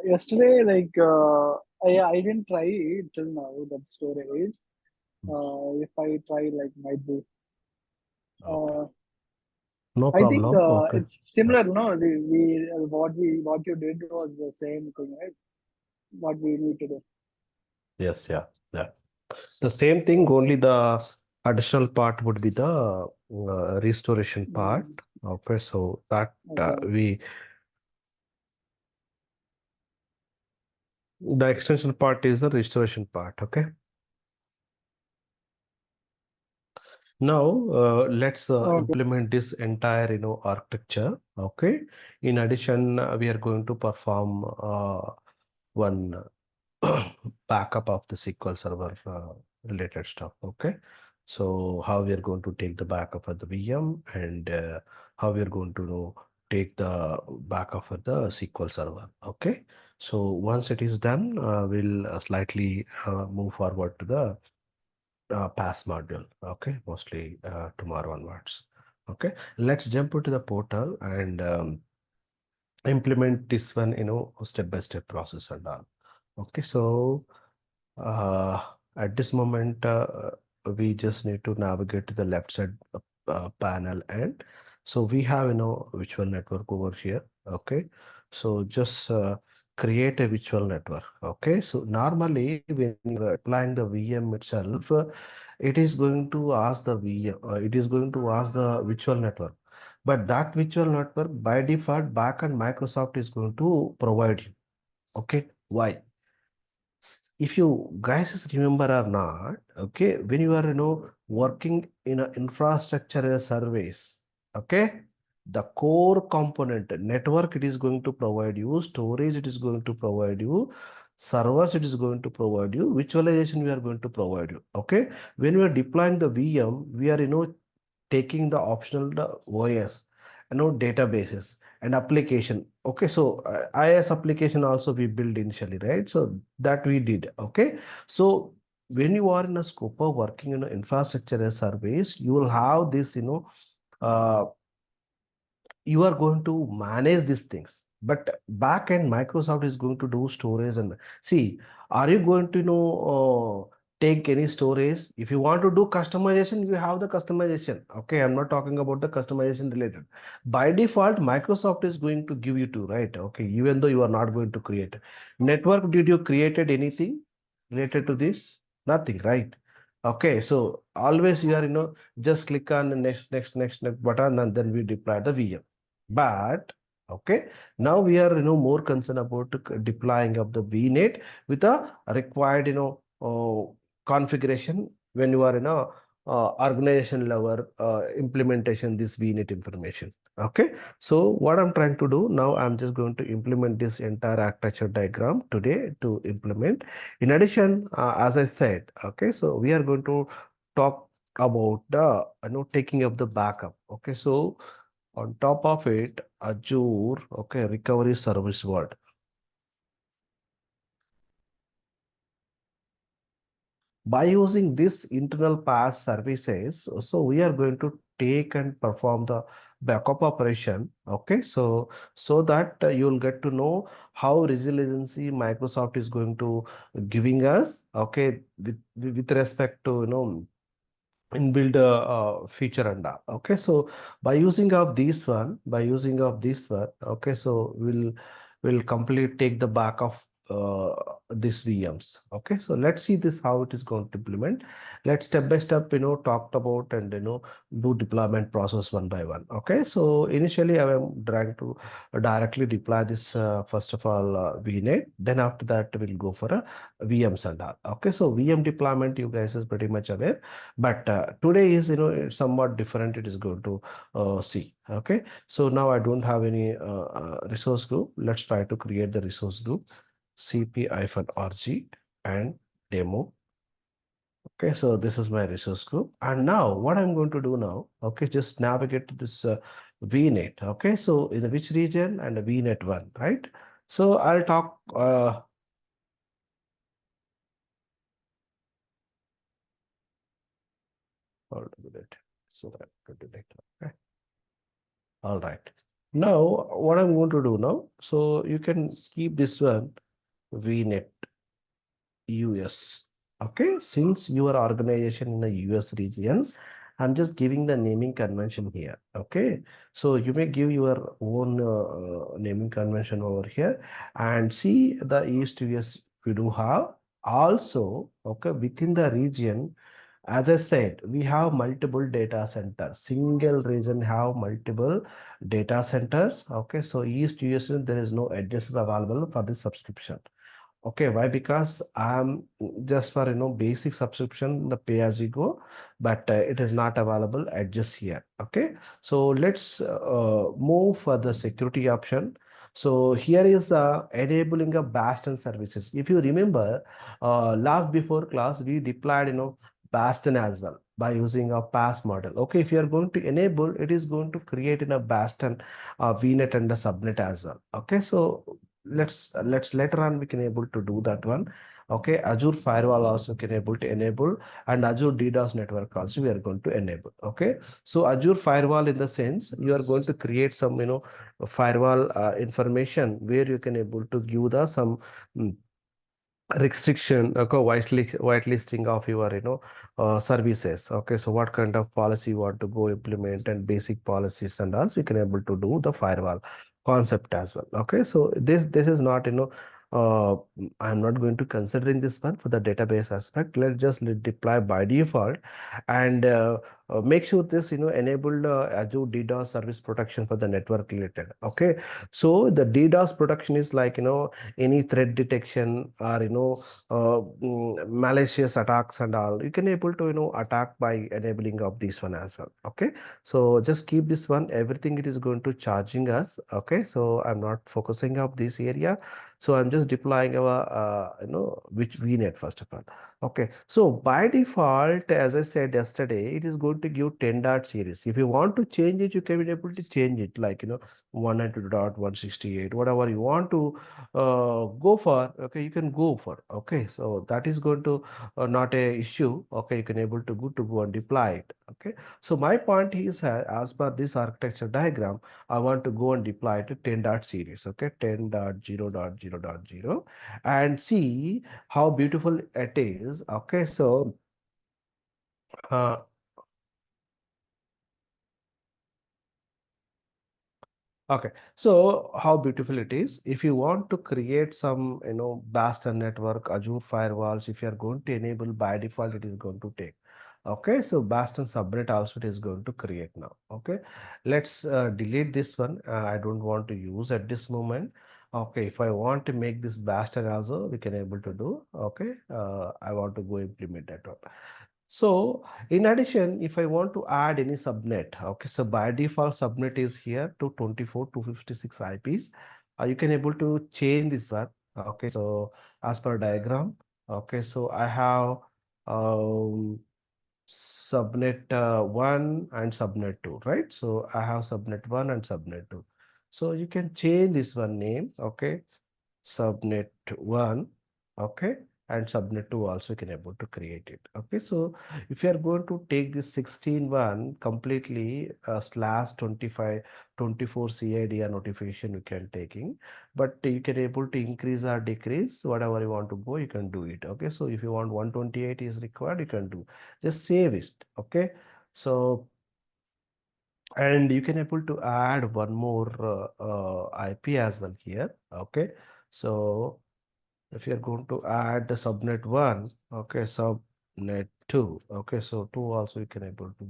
Yesterday, I didn't try it till now, that storage. If I try, like, might be. Okay. Uh, No I think problem. Okay. it's similar, no? What you did was the same thing, right? What we need to do. Yes, yeah, yeah. The same thing, only the additional part would be the restoration part. Mm, Okay, so that okay. the extension part is the restoration part. Okay. Now, let's Okay. implement this entire, architecture. Okay. In addition, we are going to perform one backup of the SQL Server related stuff. Okay. So how we are going to take the backup of the VM and how we are going to take the backup of the SQL Server. Okay. So once it is done, we'll slightly move forward to the pass module. Okay. Mostly tomorrow onwards. Okay. Let's jump into the portal and implement this one, step by step process and all. Okay. So uh, at this moment, we just need to navigate to the left side panel, and so we have virtual network over here. Okay, so just create a virtual network. Okay, so normally when you're applying the VM itself, it is going to ask the VM, it is going to ask the virtual network, but that virtual network by default backend Microsoft is going to provide you. Okay, why? If you guys remember or not, okay, when you are working in an infrastructure as a service, okay, the core component network, it is going to provide you storage, it is going to provide you servers, it is going to provide you virtualization, we are going to provide you. Okay, when we are deploying the VM, we are taking the optional the OS, databases and application. Okay, so IaaS application also we build initially, right? So that we did. Okay, so when you are in a scope of working in an infrastructure as service, you will have this, uh, you are going to manage these things, but back end Microsoft is going to do storage. And see, are you going to take any storage? If you want to do customization, you have the customization. Okay, I'm not talking about the customization related. By default Microsoft is going to give you to, right? Okay, even though you are not going to create network, did you created anything related to this? Nothing, right? Okay, so always you are just click on the next button, and then we deploy the VM. But okay, now we are more concerned about deploying of the vNet with a required configuration when you are in a organization level implementation this vNet information. Okay, so what I'm trying to do now, I'm just going to implement this entire architecture diagram today to implement. In addition, as I said, okay, so we are going to talk about the taking of the backup. Okay, so on top of it, Azure, okay, recovery service world. By using this internal path services, so we are going to take and perform the backup operation. Okay, so that you will get to know how resiliency Microsoft is going to giving us. Okay, with respect to inbuilt feature and all. Okay, so by using of this one, okay, so we'll complete take the back of these VMs. Okay, so let's see this how it is going to implement. Let's step by step talked about and do deployment process one by one. Okay, so initially I am trying to directly deploy this first of all VNet, then after that we'll go for a VMs and all. Okay, so VM deployment you guys is pretty much aware, but today is it's somewhat different, it is going to see. Okay, so now I don't have any resource group. Let's try to create the resource group, cp-rg and demo. Okay, so this is my resource group, and now what I'm going to do now, okay, just navigate to this vnet. Okay, so in which region, and the vnet one, right? So I'll talk hold a minute, so that to delete. Okay, all right. Now what I'm going to do now, so you can keep this one vNet US. Okay, since your organization in the US regions, I'm just giving the naming convention here. Okay, so you may give your own naming convention over here and see the East US we do have. Also, okay, within the region, as I said, we have multiple data centers. Single region have multiple data centers. Okay, so East US there is no addresses available for this subscription. Okay, why? Because I'm just for basic subscription, the pay as you go, but it is not available at just here. Okay, so let's move for the security option. So here is enabling a Bastion services. If you remember, last before class we deployed Bastion as well by using a pass model. Okay, if you are going to enable, it is going to create in a Bastion VNet and a subnet as well. Okay, so let's later on we can able to do that one. Okay, Azure firewall also can able to enable, and Azure DDoS network also we are going to enable. Okay, so Azure firewall in the sense you are going to create some firewall information where you can able to give the some mm, restriction, okay, whitelisting of your services. Okay, so what kind of policy you want to go implement and basic policies and also you can able to do the firewall concept as well. Okay, so this is not I'm not going to consider in this one for the database aspect. Let's just deploy by default and make sure this enabled Azure DDoS service protection for the network related. Okay, so the DDoS protection is like any threat detection or malicious attacks and all, you can able to attack by enabling of this one as well. Okay, so just keep this one, everything it is going to charging us. Okay, so I'm not focusing of this area, so I'm just deploying our which vnet first of all. Okay, so by default, as I said yesterday, it is going to give 10 dot series. If you want to change it, you can be able to change it like 192.168, whatever you want to go for. Okay, you can go for. Okay, so that is going to not a issue. Okay, you can able to go and deploy it. Okay, so my point is as per this architecture diagram, I want to go and deploy it to 10 dot series. Okay, 10.0.0.0 and see how beautiful it is. Okay, so uh, okay, so how beautiful it is. If you want to create some, Bastion network, Azure firewalls, if you are going to enable by default, it is going to take. Okay, so Bastion subnet also it is going to create now. Okay, let's delete this one. I don't want to use at this moment. Okay, if I want to make this Bastion also, we can able to do. Okay, I want to go implement that one. So in addition, if I want to add any subnet, okay, so by default subnet is here to 24.256 IPs. You can able to change this one. Okay, so as per diagram, okay, so I have um, subnet 1 and subnet 2, right? So I have subnet 1 and subnet 2. So you can change this one name, okay, subnet 1. Okay, and subnet 2 also can able to create it. Okay, so if you are going to take this 16.1 completely slash 25 24 CIDR notification you can taking, but you can able to increase or decrease whatever you want to go, you can do it. Okay, so if you want 128 is required, you can do, just save it. Okay, so and you can able to add one more IP as well here. Okay, so if you're going to add the subnet 1, okay, subnet 2, okay, so 2 also you can able to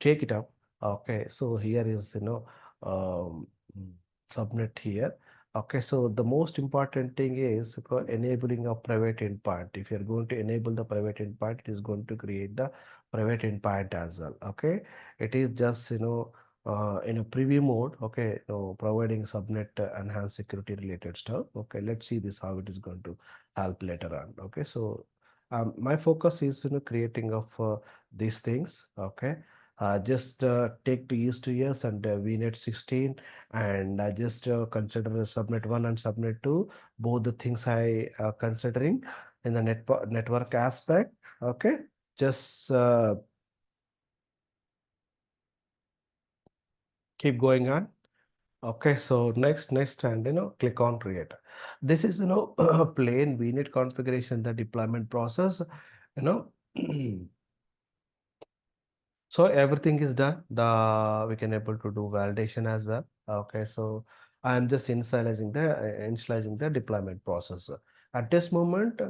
take it up. Okay, so here is um, mm, subnet here. Okay, so the most important thing is enabling a private endpoint. If you're going to enable the private endpoint, it is going to create the private endpoint as well. Okay, it is just in a preview mode. Okay, providing subnet enhanced security related stuff. Okay, let's see this how it is going to help later on. Okay, so my focus is creating of these things. Okay, just take 2 years and vnet 16, and I just consider subnet 1 and subnet 2, both the things I considering in the network aspect. Okay, just keep going on. Okay, so next and click on create. This is plain vNet configuration, the deployment process, you know. So everything is done. We can able to do validation as well. Okay, so I am just initializing the deployment process. At this moment,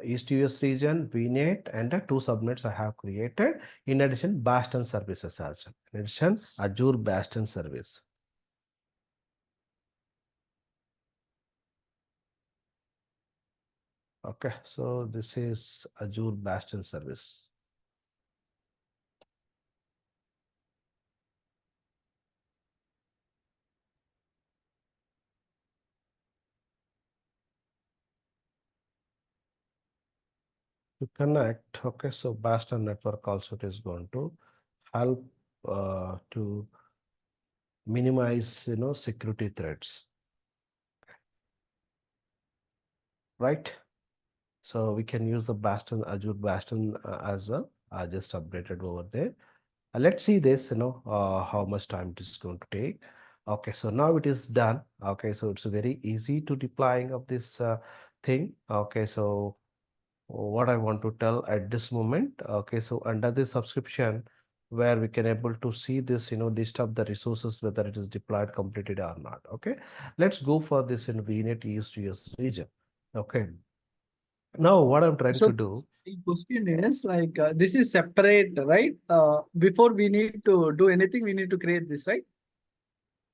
East US region, vNet, and the two subnets I have created. In addition, Bastion services as well. In addition, Azure Bastion service. Okay, so this is Azure Bastion service. To connect, okay, so Bastion network also it is going to help to minimize security threats, right? So we can use the Bastion, Azure Bastion as well. I just updated over there. Let's see this, how much time it is going to take. Okay, so now it is done. Okay, so it's very easy to deploying of this thing. Okay, so what I want to tell at this moment. Okay, so under the subscription, where we can able to see this, list of the resources, whether it is deployed, completed or not. Okay, let's go for this in vNet East US region. Okay, now what I'm trying So to do, the question is like this is separate, right? Before we need to do anything, we need to create this, right?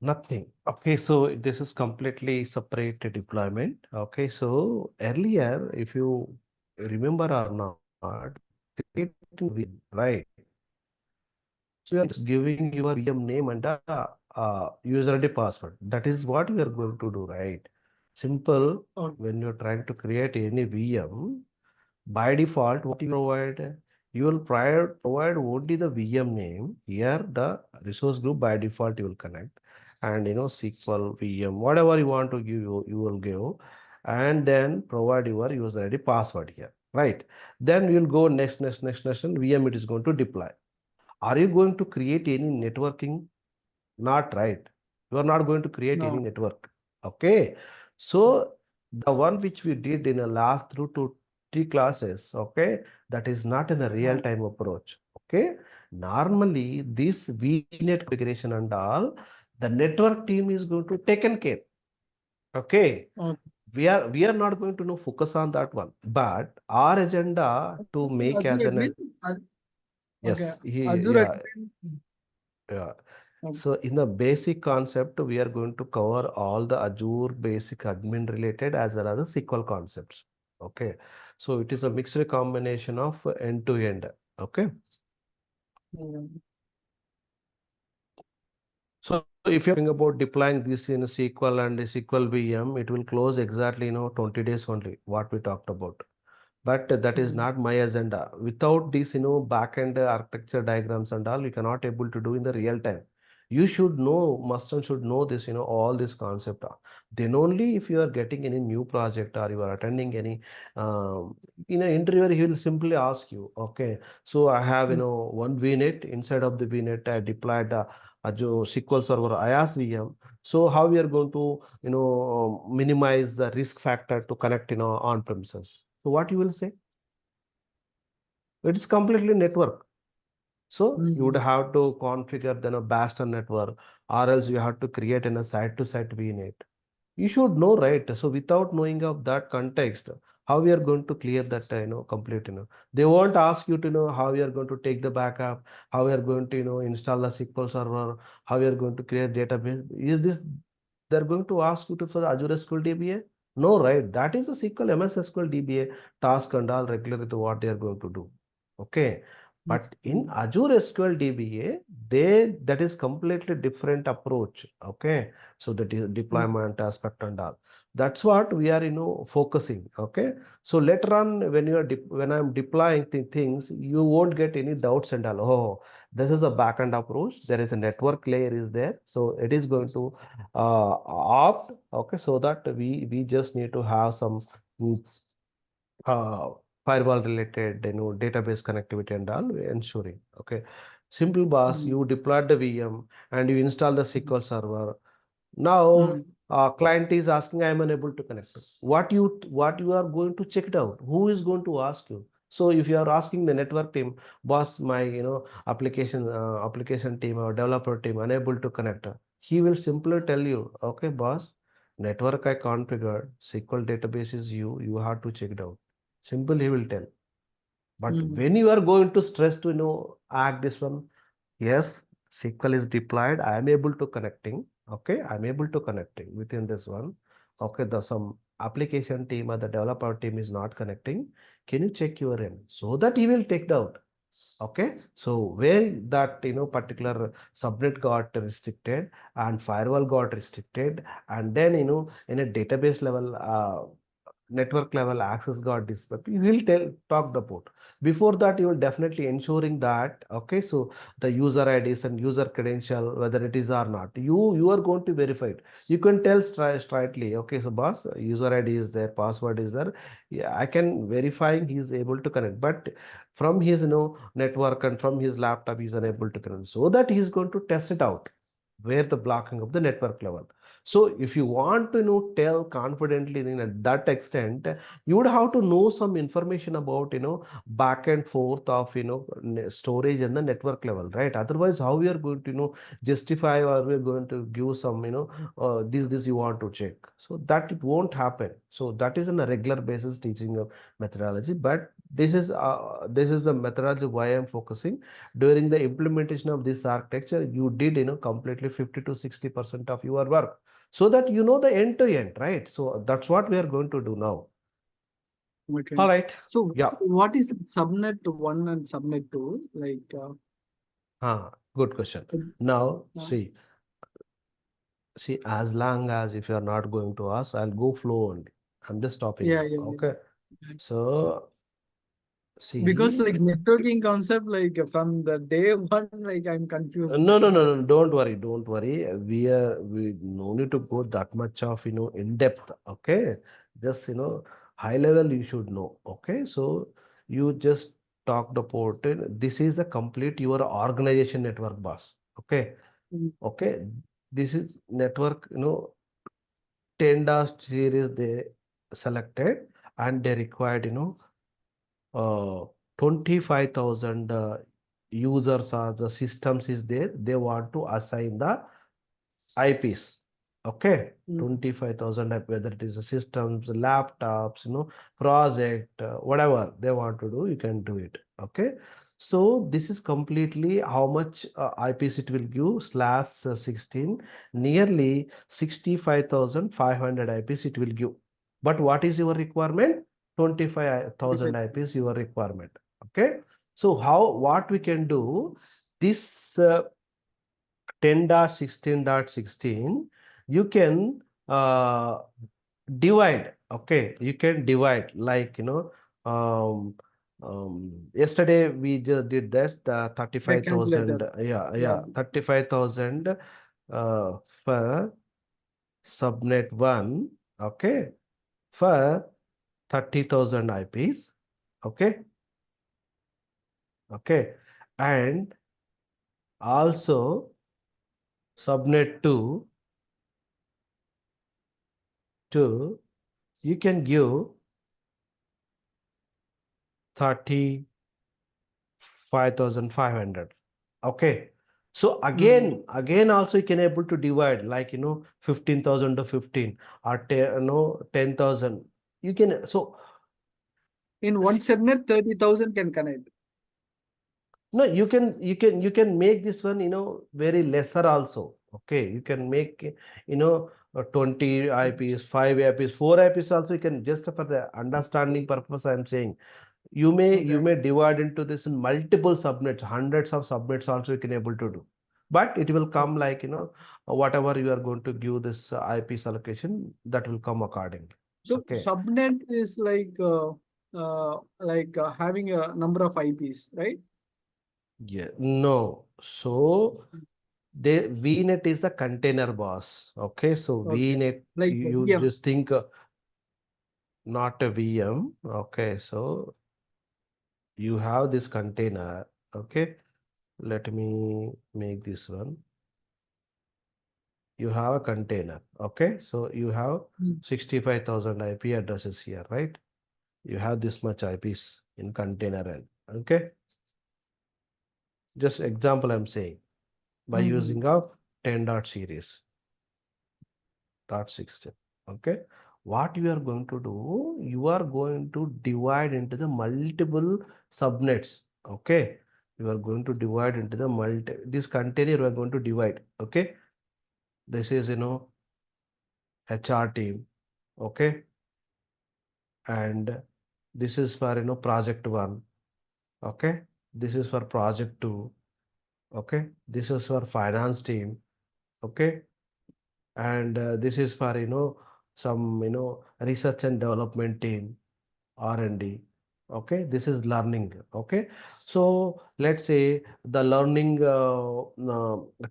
nothing. Okay, so this is completely separate deployment. Okay, so earlier, if you remember or not, creating VM, right? So you are just giving your VM name and user ID password. That is what we are going to do, right? Simple. Oh, When you're trying to create any VM, by default, what you provide, you will provide only the VM name. Here, the resource group by default you will connect, and SQL VM, whatever you want to give, you will give, and then provide your user ID password here, right? Then we will go next, and VM it is going to deploy. Are you going to create any networking? Not right. You are not going to create any no. network. Okay. So the one which we did in the last through to three classes, okay, that is not in a real-time approach. Okay. Normally, this VNet configuration and all, the network team is going to taken care. Okay. Okay. We are not going to focus on that one. But our agenda to make Azure as admin. an Okay. yes, he Azure yeah, admin. yeah. Okay. So in the basic concept, we are going to cover all the Azure basic admin related as well as the SQL concepts. Okay. So it is a mixed combination of end to end. Okay. Mm. So if you're talking about deploying this in SQL and SQL VM, it will close exactly, 20 days only, what we talked about. But that is Mm. not my agenda. Without this, backend architecture diagrams and all, you cannot able to do in the real time. You should know, must and should know this, all this concept. Then only if you are getting any new project or you are attending any, in an interviewer, he will simply ask you, okay, so I have, Mm. one VNet. Inside of the VNet, I deployed Azure SQL Server IaaS VM. So how we are going to, minimize the risk factor to connect, on premises. So what you will say? It is completely network. So you would Mm. have to configure then a Bastion network, or else you have to create in a site-to-site VNet. You should know, right? So without knowing of that context, how we are going to clear that, complete, they won't ask you to know how you are going to take the backup, how we are going to, install the SQL server, how we are going to create database. Is this they're going to ask you to for the Azure SQL DBA? No, right? That is a SQL MS SQL DBA task and all regularly to what they are going to do. Okay. But in Mm. Azure SQL DBA, that is completely different approach. Okay. So the Mm. deployment aspect and all. That's what we are, focusing. Okay. So later on, when I'm deploying things, you won't get any doubts and all. Oh, this is a backend approach. There is a network layer is there. So it is going to opt. Okay. So that we just need to have some mm, uh, firewall related, database connectivity and all ensuring. Okay. Simple boss, Mm. you deployed the VM and you install the SQL Server. Now, Mm. client is asking, I am unable to connect. What you are going to check it out? Who is going to ask you? So if you are asking the network team, boss, my application team or developer team unable to connect, he will simply tell you, okay, boss, network I configured, SQL database is you have to check it out. Simple, he will tell. But Mm. when you are going to stress to act this one, yes, SQL is deployed. I am able to connecting. Okay, I'm able to connecting within this one. Okay, the some application team or the developer team is not connecting. Can you check your end so that he will take it out? Okay, so where that particular subnet got restricted and firewall got restricted, and then in a database level network level access got disrupted, you will talk about. Before that, you will definitely ensuring that, okay, so the user IDs and user credential, whether it is or not, you are going to verify it. You can tell straightly, okay, so boss, user ID is there, password is there, yeah, I can verifying he is able to connect, but from his network and from his laptop he is unable to connect, so that he is going to test it out where the blocking of the network level. So if you want to tell confidently at that extent, you would have to know some information about back and forth of storage and the network level, right? Otherwise, how we are going to justify, or we are going to give some this you want to check, so that it won't happen. So that is on a regular basis teaching of methodology, but this is the methodology why I'm focusing. During the implementation of this architecture, you did completely 50 to 60% of your work, so that the end to end, right? So that's what we are going to do now. Okay. All right. So Yeah. what is the subnet one and subnet two? Good question. Uh, Now, uh, see, as long as if you are not going to ask, I'll go flow only. I'm just stopping yeah, you. yeah, Okay. yeah. So, Because see, like networking concept, from the day one, I'm confused. no, no, no, no, don't worry, don't worry. We no need to go that much of, in depth. Okay. Just, high level you should know. Okay. So you just talked about it. This is a complete your organization network bus. Okay. Mm. Okay. This is network, 10 dash series they selected, and they required, uh, 25,000 users or the systems is there. They want to assign the IPs. Okay. Mm. 25,000, whether it is a systems, laptops, project, whatever they want to do, you can do it. Okay. So this is completely how much IPs it will give slash 16, nearly 65,500 IPs it will give. But what is your requirement? 25,000 IPs your requirement. Okay. So what we can do, this 10.16.16, you can divide. Okay, you can divide, like um, yesterday we just did this, the Like 35,000, calculator. yeah, Yeah. yeah, 35,000 for subnet 1. Okay, for 30,000 IPs. Okay. Okay, and also subnet 2, you can give 35,500. Okay. So Mm. again also you can able to divide, like 15,000 to 15, or 10,000. You can, so In one subnet, 30,000 can connect. no, you can make this one very lesser also. Okay, you can make 20 IPs, 5 IPs, 4 IPs also. You can, just for the understanding purpose I'm saying, you Okay. may divide into this in multiple subnets, hundreds of subnets also you can able to do, but it will come like whatever you are going to give this IPs allocation, that will come accordingly. So Okay. subnet is having a number of IPs, right? Yeah, no, so the vNet is the container, boss. Okay, so Okay. vNet, Like you VM. just think not a VM. Okay, so you have this container. Okay, let me make this one. You have a container. Okay, so you have Mm. 65,000 IP addresses here, right? You have this much IPs in container N. Okay, just example I'm saying by Mm. using of 10 dot series dot 16. Okay, what you are going to do, you are going to divide into the multiple subnets. Okay, you are going to divide into the this container you are going to divide. Okay, this is HR team. Okay, and this is for project one. Okay, this is for project two. Okay, this is for finance team. Okay, and this is for some research and development team, R&D. Okay, this is learning. Okay, so let's say the learning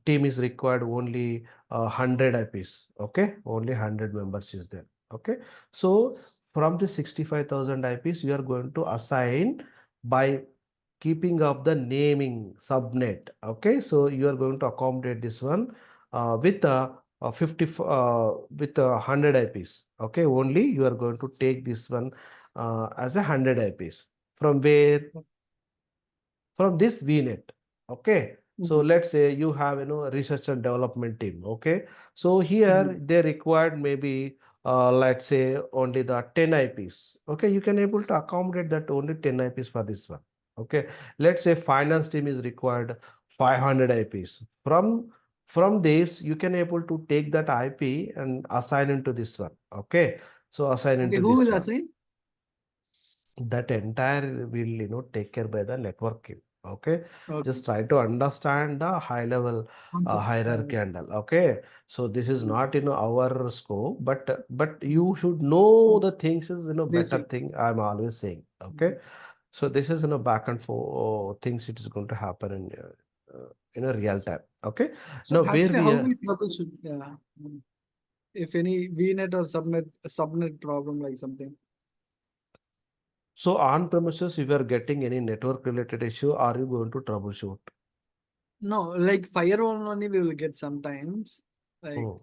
team is required only 100 IPs. Okay, only 100 members is there. Okay, so from the 65,000 IPs you are going to assign by keeping up the naming subnet. Okay, so you are going to accommodate this one with 50 with 100 IPs. Okay, only you are going to take this one as a 100 IPs from where, from this vnet. Okay, so Mm. let's say you have research and development team. Okay, so here Mm. they required maybe let's say only the 10 IPs. Okay, you can able to accommodate that only 10 IPs for this one. Okay, let's say finance team is required 500 IPs. From this you can able to take that IP and assign into this one. Okay, so assign Okay, into who this will one. assign? That entire will take care by the networking. Okay, Okay, just try to understand the high level concept. hierarchy and all. Okay, so this is Mm. not our scope, but you Mm. should know the things is better Basic. thing, I'm always saying. Okay, Mm. so this is back and forth things, it is going to happen in a real time. Okay, So now where actually, we how are. we troubleshoot? Yeah. Mm. If any VNet or subnet problem like something. So on premises, if you are getting any network related issue, are you going to troubleshoot? No, like firewall only we will get sometimes, like Hmm.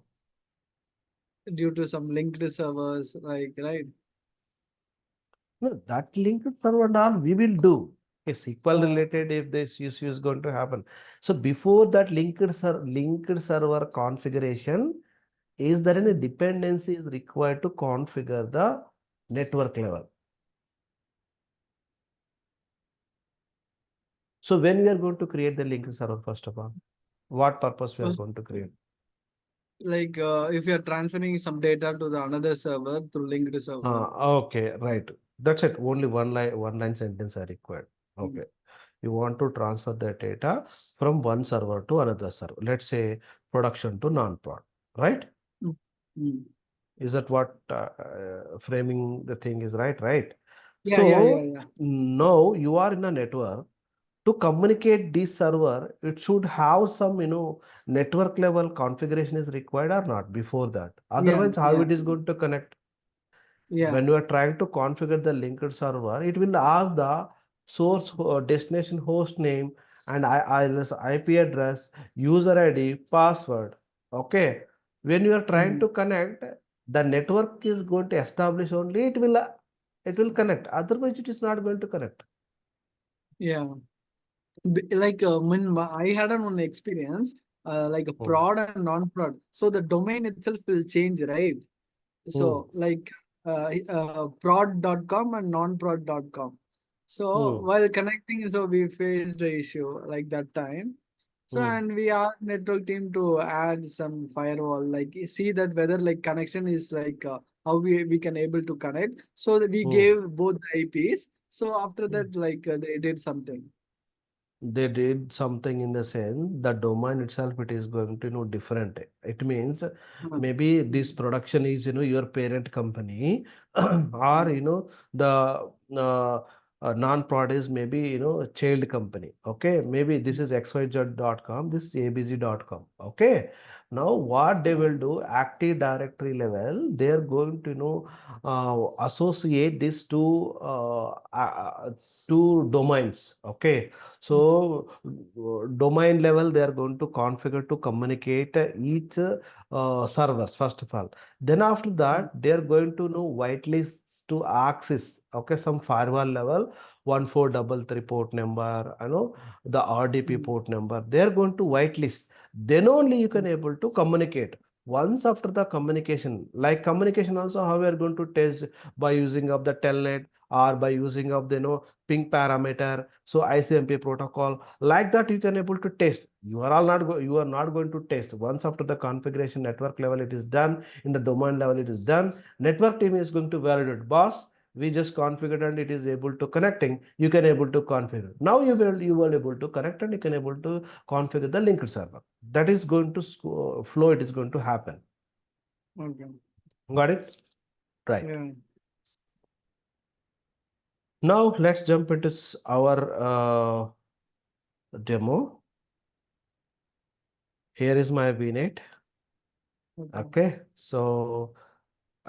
due to some linked servers, like right. No, that linked server and all we will do. A SQL Uh, related if this issue is going to happen. So before that linked server configuration, is there any dependency is required to configure the network level? So when we are going to create the linked server, first of all, what purpose we are first, going to create? like if you are transferring some data to the another server through linked server. Okay, right. That's it. Only one line sentence are required. Mm. Okay. You want to transfer the data from one server to another server. Let's say production to non-prod, right? Mm. Mm. Is that what framing the thing is, right? Right. Yeah, yeah, yeah, So yeah. now you are in a network. To communicate this server, it should have some, network level configuration is required or not before that. Yeah, Otherwise, how yeah, it is going to connect? yeah. When you are trying to configure the linked server, it will ask the source destination host name and ILS IP address, user ID, password. Okay. When you are trying Mm. to connect, the network is going to establish only, it will connect. Otherwise, it is not going to connect. Yeah. Like when I had an one experience, like a Hmm. prod and non-prod. So the domain itself will change, right? Hmm. So like prod.com and non-prod.com. So Hmm. while connecting, so we faced the issue like that time. So Hmm. and we asked network team to add some firewall, like see that whether like connection is like how we can able to connect. So that we Hmm. gave both the IPs. So after Hmm. that, like they did something. They did something in the sense the domain itself, it is going to different. It means Uh, maybe this mm, production is your parent company or mm, the non-prod is maybe a child company. Okay, maybe this is xyz.com, this is abc.com. Okay, Now what they will do, Active Directory level, they are going to associate this to domains. Okay, so domain level they are going to configure to communicate each servers first of all. Then after that they are going to know whitelists to access. Okay, some firewall level 1433 port number, the RDP port number. They are going to whitelist, then only you can able to communicate. Once after the communication, like communication also, how we are going to test, by using of the telnet or by using of the ping parameter, so ICMP protocol, like that you can able to test. You are not going to test. Once after the configuration network level it is done, in the domain level it is done, network team is going to validate, boss, we just configured and it is able to connecting, you can able to configure. Now you will able to connect and you can able to configure the linked server. That is going to flow, it is going to happen. Okay. Got it? Right. Yeah. Now let's jump into our demo. Here is my vNet. Okay. Okay, so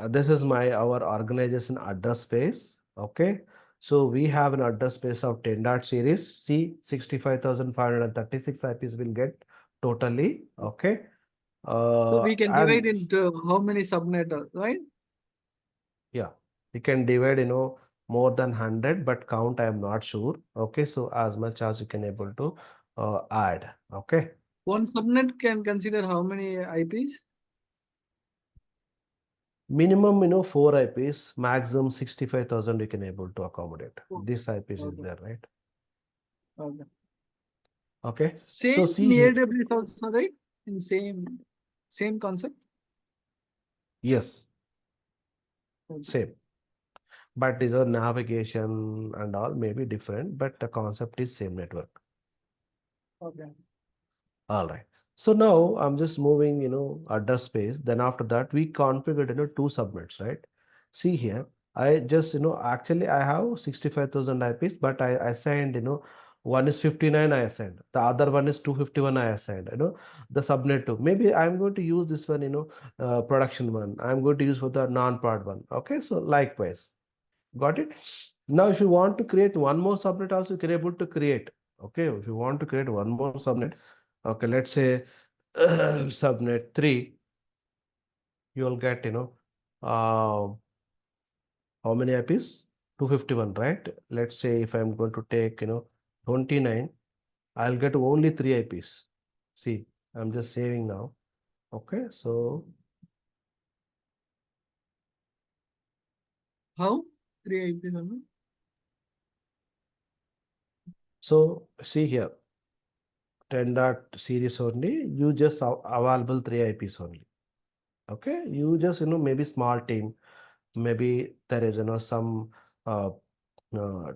this is our organization address space. Okay, so we have an address space of 10 dot series. See, 65,536 IPs will get totally. Okay, So we can divide and into how many subnet, right? yeah, you can divide, more than 100, but count I am not sure. Okay, so as much as you can able to add. Okay, One subnet can consider how many IPs? minimum, 4 IPs, maximum 65,000 you can able to accommodate. Oh, This IPs is okay. there, right? Okay. Okay, so Same in see here. AWS also, right? In same concept. Yes, Okay. same. But the navigation and all may be different, but the concept is same network. Okay. All right. So now I'm just moving, address space. Then after that, we configured, two subnets, right? See here, I just, actually I have 65,000 IPs, but I assigned, one is 59 I assigned. The other one is 251 I assigned, the subnet two. Maybe I'm going to use this one, production one. I'm going to use for the non-prod one. Okay. So likewise. Got it? Now, if you want to create one more subnet also, you can able to create. Okay, if you want to create one more subnet, okay, let's say subnet 3, you'll get, how many IPs? 251, right? Let's say if I'm going to take, 29, I'll get only 3 IPs. See, I'm just saving now. Okay, so How? 3 IPs only? see here, 10 dot series only, you just available 3 IPs only. Okay, you just, maybe small team, maybe there is, some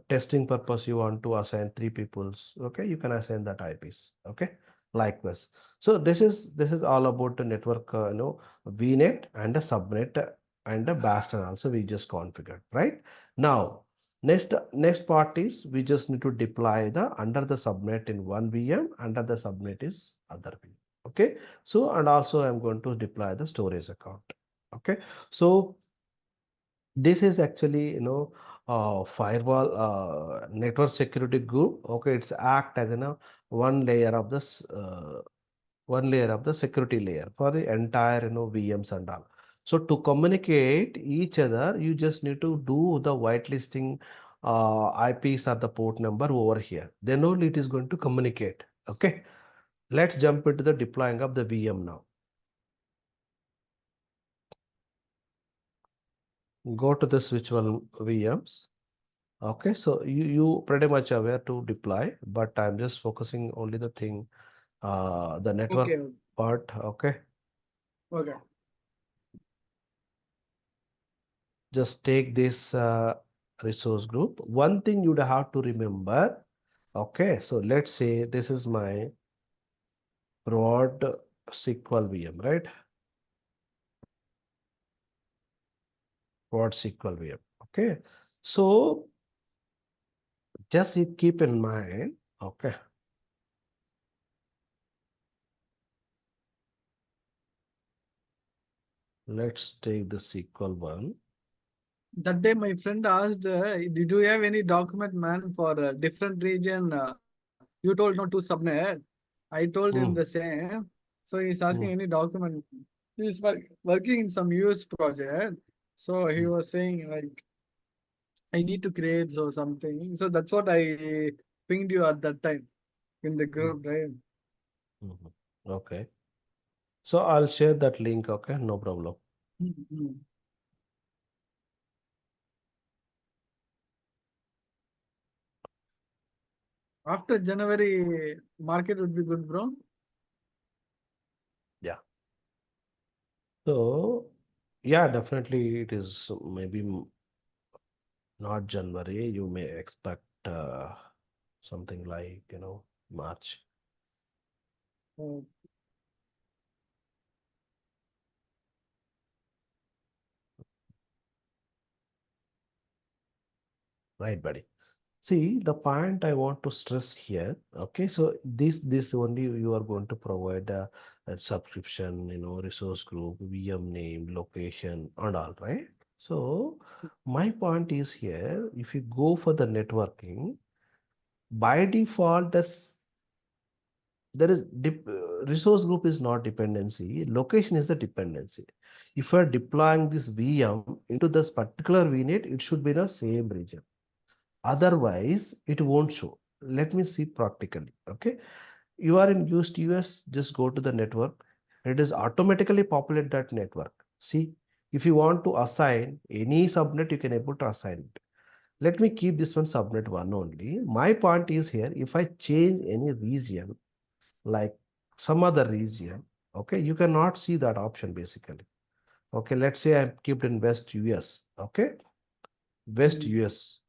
testing purpose, you want to assign 3 peoples. Okay, you can assign that IPs. Okay, likewise. So this is all about the network, vnet and a subnet and a bastion also we just configured. Right now, next part is we just need to deploy the under the subnet in one VM, under the subnet is other VM. Okay, so and also I'm going to deploy the storage account. Okay, so this is actually, firewall network security group. Okay, it's act as one layer of this one layer of the security layer for the entire, VMs and all. So to communicate each other, you just need to do the whitelisting IPs or the port number over here, then only it is going to communicate. Okay, let's jump into the deploying of the VM now. Go to the virtual VMs. Okay, so you pretty much aware to deploy, but I'm just focusing only the thing, the network Okay. part. Okay, Okay. just take this resource group. One thing you'd have to remember. Okay, so let's say this is my broad SQL VM, right? Broad SQL VM. Okay, so just you keep in mind. Okay, Let's take the SQL one. That day, my friend asked, "Did you have any document, man, for a different region?" You told not to submit. I told him the Hmm. same. So he's asking Hmm. any document. He's working in some US project. So he Hmm. was saying like, I need to create so something. So that's what I pinged you at that time in the Hmm. group, right? Hmm. Okay. So I'll share that link. Okay, no problem. Mhm. After January, market would be good, bro. Yeah. So yeah, definitely it is maybe not January. You may expect something like, March. Uh, Right, buddy. See, the point I want to stress here, okay, so this only you are going to provide a subscription, resource group, VM name, location, and all, right? So my point is here, if you go for the networking, by default, there is resource group is not dependency, location is the dependency. If you are deploying this VM into this particular VNet, it should be in the same region. Otherwise, it won't show. Let me see practically. Okay. You are in used US, just go to the network. It is automatically populate that network. See, if you want to assign any subnet, you can able to assign it. Let me keep this one subnet one only. My point is here, if I change any region, like some other region, okay, you cannot see that option basically. Okay, let's say I kept in West US. Okay, West mm, US,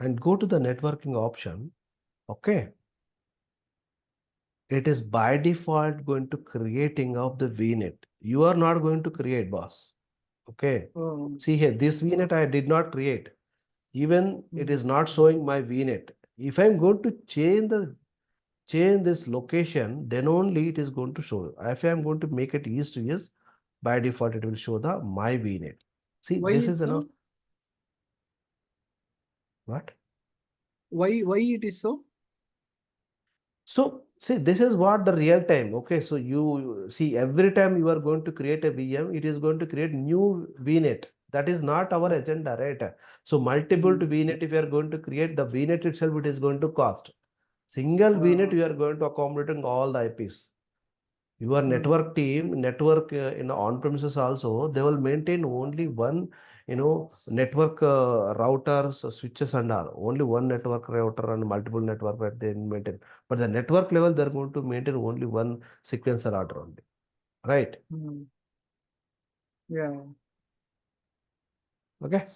and go to the networking option. Okay, it is by default going to creating of the VNet. You are not going to create, boss. Okay. oh, See here, this VNet I did not create. Even it mm. is not showing my VNet. If I'm going to change this location, then only it is going to show. If I'm going to make it east to east, by default it will show the my VNet. See, Why this is it's so? what? Why it is so? So see, this is what the real time. Okay, so you see every time you are going to create a VM, it is going to create new VNet. That is not our agenda, right? So multiple to Mm. VNet, if you are going to create the VNet itself, it is going to cost. Single VNet, Uh, you are going to accommodating all the IPs. Your mm. network team, network in on-premises also, they will maintain only one, network routers, switches and all. Only one network router and multiple network that they maintain. But the network level, they're going to maintain only one sequencer order only. Right? Mm. Yeah. Okay.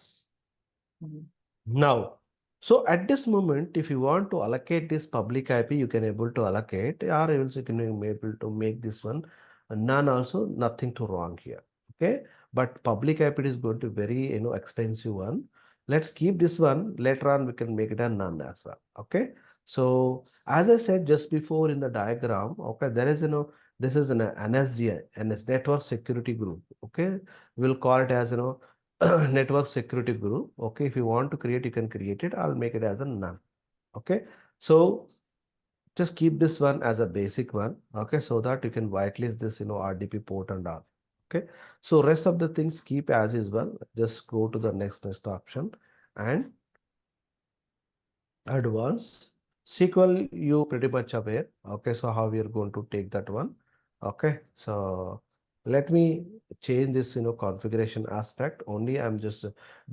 Mm. Now, so at this moment, if you want to allocate this public IP, you can able to allocate, or else you can be able to make this one none also, nothing to wrong here. Okay, but public IP is going to very expensive one. Let's keep this one. Later on, we can make it a none as well. Okay. So as I said just before in the diagram, okay, there is this is an NSG, network security group. Okay, we'll call it as network security group. Okay, if you want to create, you can create it. I'll make it as a none. Okay, so just keep this one as a basic one. Okay, so that you can whitelist this RDP port and all. Okay, so rest of the things keep as is. Well, just go to the next option and advanced SQL, you pretty much aware. Okay, so how we are going to take that one. Okay, so let me change this configuration aspect. Only I'm just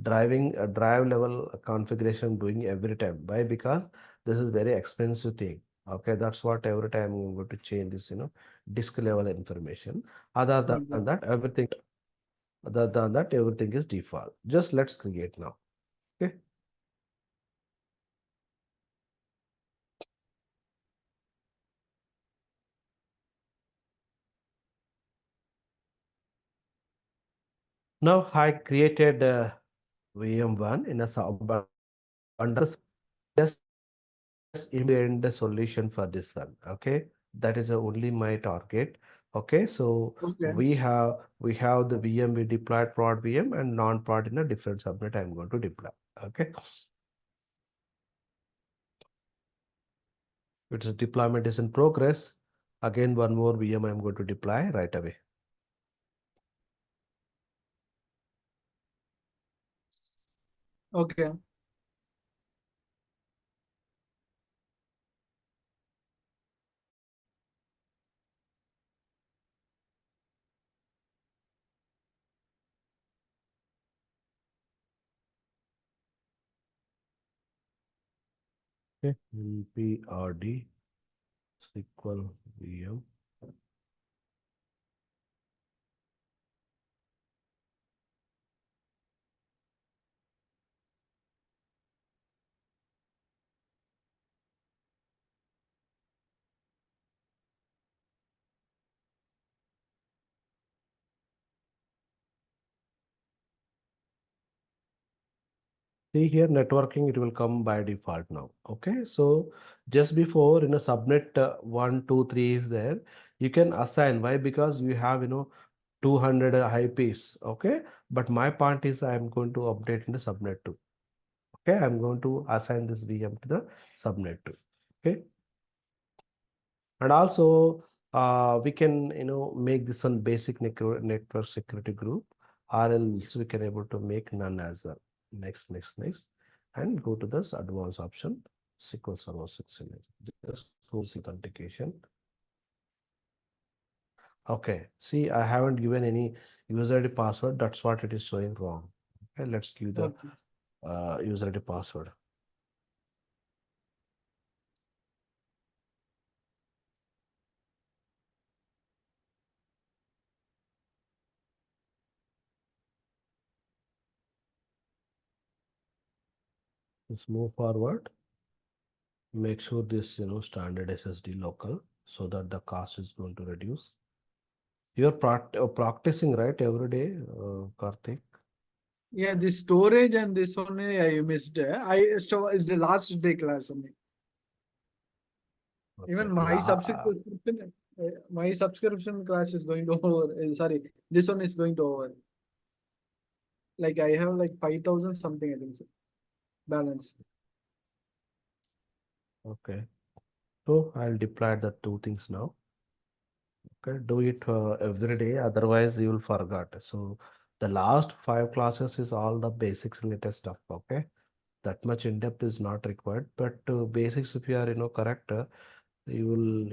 driving a drive level configuration doing every time. Why? Because this is very expensive thing. Okay, that's what every time I'm going to change this disk level information. Other than Mm. that, everything is default. Just let's create now. Okay. Now I created VM1 in a bundle. Just end solution for this one. Okay, that is only my target. Okay, so Okay. we have the VM we deployed prod VM and non-prod in a different subnet I'm going to deploy. Okay, its deployment is in progress. Again, one more VM I'm going to deploy right away. Okay. Okay, nprd SQL VM. See here networking, it will come by default now. Okay, so just before in a subnet 1, 2, 3 is there, you can assign. Why? Because you have 200 IPs. Okay, but my point is I am going to update in the subnet 2. Okay, I'm going to assign this VM to the subnet 2. Okay, and also we can make this one basic network security group, or else we can able to make none as well. Next, and go to this advanced option, SQL Server 6 image. Just go see authentication. Okay, see I haven't given any user ID password. That's what it is showing wrong. Okay, let's give the Okay. user ID password. Let's move forward. Make sure this standard SSD local, so that the cost is going to reduce. You're practicing right every day, Karthik. Yeah, the storage and this only I missed. I store the last day class only. Okay. Even my subscription class is going to over. Sorry, this one is going to over. Like I have like 5,000 something, I think so, balance. Okay. So I'll deploy the two things now. Okay. Do it every day. Otherwise, you will forget. So the last 5 classes is all the basics related stuff. Okay. That much in depth is not required, but basics, if you are correct, you will